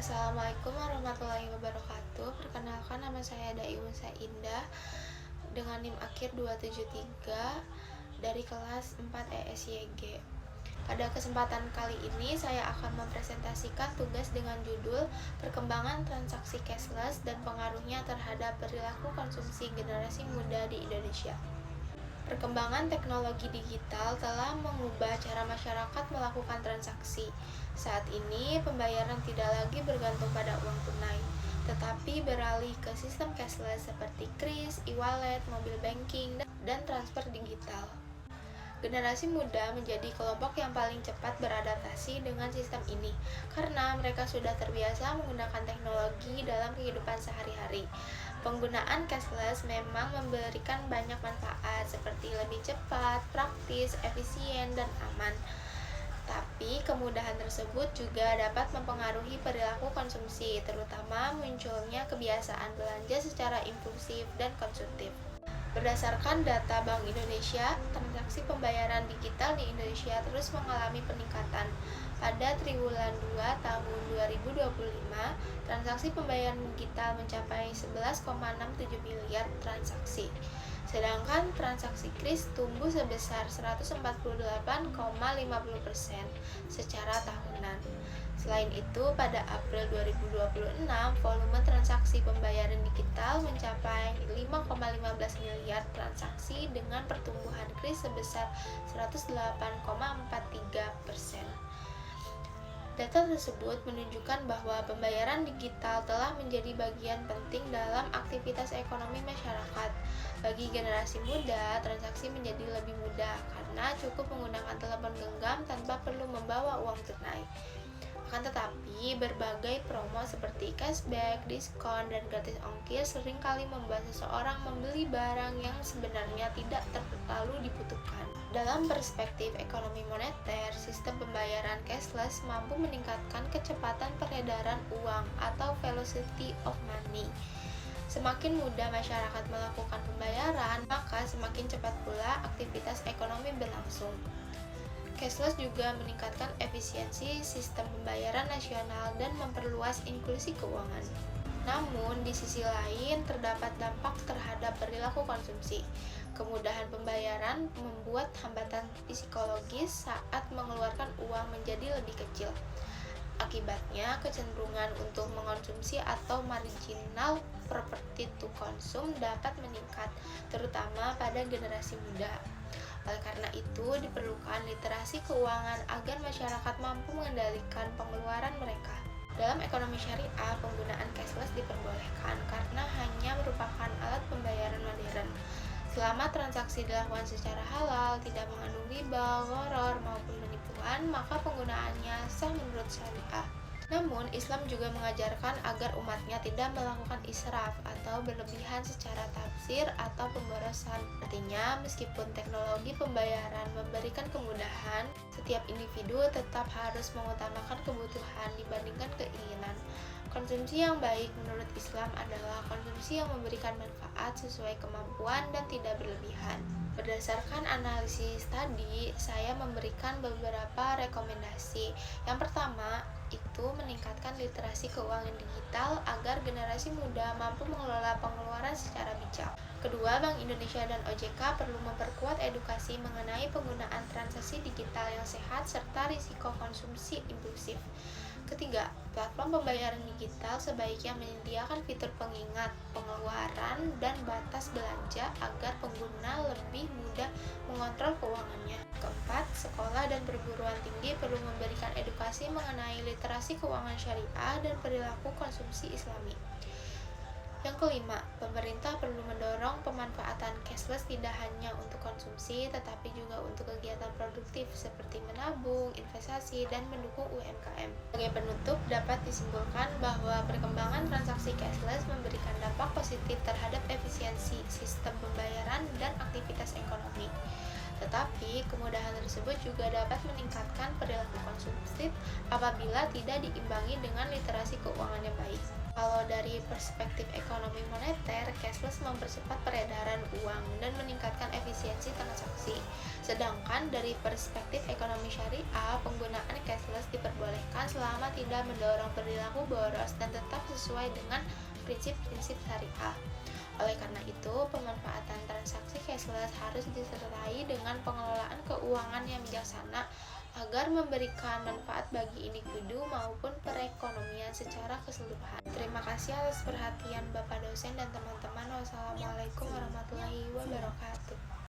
Assalamualaikum warahmatullahi wabarakatuh. Perkenalkan, nama saya Daiunsa Indah dengan NIM akhir 273 dari kelas 4 ESYG. Pada kesempatan kali ini saya akan mempresentasikan tugas dengan judul Perkembangan Transaksi Cashless dan Pengaruhnya Terhadap Perilaku Konsumsi Generasi Muda di Indonesia. Perkembangan teknologi digital telah mengubah cara masyarakat melakukan transaksi. Saat ini, pembayaran tidak lagi bergantung pada uang tunai, tetapi beralih ke sistem cashless seperti kris, e-wallet, mobile banking, dan transfer digital. Generasi muda menjadi kelompok yang paling cepat beradaptasi dengan sistem ini, karena mereka sudah terbiasa menggunakan teknologi dalam kehidupan sehari-hari. Penggunaan cashless memang memberikan banyak manfaat seperti lebih cepat, praktis, efisien, dan aman. Tapi kemudahan tersebut juga dapat mempengaruhi perilaku konsumsi, terutama munculnya kebiasaan belanja secara impulsif dan konsumtif. Berdasarkan data Bank Indonesia, transaksi pembayaran digital di Indonesia terus mengalami peningkatan. Pada triwulan 2 tahun 2025, transaksi pembayaran digital mencapai 11,67 miliar transaksi. Sedangkan transaksi kris tumbuh sebesar 148,50% secara tahunan. Selain itu, pada April 2026, volume transaksi pembayaran digital mencapai 5,15 miliar transaksi dengan pertumbuhan kris sebesar 108,43%. Data tersebut menunjukkan bahwa pembayaran digital telah menjadi bagian penting dalam aktivitas ekonomi masyarakat. Bagi generasi muda, transaksi menjadi lebih mudah karena cukup menggunakan telepon genggam tanpa perlu membawa uang tunai. Akan tetapi, berbagai promo seperti cashback, diskon, dan gratis ongkir seringkali membuat seseorang membeli barang yang sebenarnya tidak terlalu dibutuhkan. Dalam perspektif ekonomi moneter, sistem pembayaran cashless mampu meningkatkan kecepatan peredaran uang atau velocity of money. Semakin mudah masyarakat melakukan pembayaran, maka semakin cepat pula aktivitas ekonomi berlangsung. Cashless juga meningkatkan efisiensi sistem pembayaran nasional dan memperluas inklusi keuangan. Namun, di sisi lain, terdapat dampak terhadap perilaku konsumsi. Kemudahan pembayaran membuat hambatan psikologis saat mengeluarkan uang menjadi lebih kecil. Akibatnya, kecenderungan untuk mengonsumsi atau marginal property to consume dapat meningkat, terutama pada generasi muda. Oleh karena itu, diperlukan literasi keuangan agar masyarakat mampu mengendalikan pengeluaran mereka. Dalam ekonomi syariah, penggunaan cashless diperbolehkan karena hanya merupakan alat pembayaran modern. Selama transaksi dilakukan secara halal, tidak mengandung riba, gharar, maupun penipuan, maka penggunaannya sah menurut syariah. Namun, Islam juga mengajarkan agar umatnya tidak melakukan israf atau berlebihan secara tafsir atau pemborosan. Artinya, meskipun teknologi pembayaran memberikan kemudahan, setiap individu tetap harus mengutamakan kebutuhan dibandingkan keinginan. Konsumsi yang baik menurut Islam adalah konsumsi yang memberikan manfaat sesuai kemampuan dan tidak berlebihan. Berdasarkan analisis tadi, saya memberikan beberapa rekomendasi. Yang pertama, itu meningkatkan literasi keuangan digital agar generasi muda mampu mengelola pengeluaran secara bijak. Kedua, Bank Indonesia dan OJK perlu memperkuat edukasi mengenai penggunaan transaksi digital yang sehat serta risiko konsumsi impulsif. Ketiga, platform pembayaran digital sebaiknya menyediakan fitur pengingat pengeluaran dan batas belanja agar pengguna lebih mudah mengontrol keuangannya. Keempat, sekolah dan perguruan tinggi perlu memberikan edukasi mengenai literasi keuangan syariah dan perilaku konsumsi Islami. Yang kelima, pemerintah perlu mendorong pemanfaatan cashless tidak hanya untuk konsumsi, tetapi juga untuk kegiatan produktif seperti menabung, investasi, dan mendukung UMKM. Sebagai penutup, dapat disimpulkan bahwa perkembangan transaksi cashless memberikan dampak positif terhadap efisiensi sistem pembayaran dan aktivitas ekonomi. Tetapi, kemudahan tersebut juga dapat meningkatkan perilaku konsumtif apabila tidak diimbangi dengan literasi keuangan yang baik. Kalau dari perspektif ekonomi moneter, cashless mempercepat peredaran uang dan meningkatkan efisiensi transaksi. Sedangkan dari perspektif ekonomi syariah, penggunaan cashless diperbolehkan selama tidak mendorong perilaku boros dan tetap sesuai dengan prinsip-prinsip syariah. Oleh karena itu, pemanfaatan transaksi cashless harus disertai dengan pengelolaan keuangan yang bijaksana agar memberikan manfaat bagi individu maupun perekonomian secara keseluruhan. Terima kasih atas perhatian Bapak dosen dan teman-teman. Wassalamualaikum warahmatullahi wabarakatuh.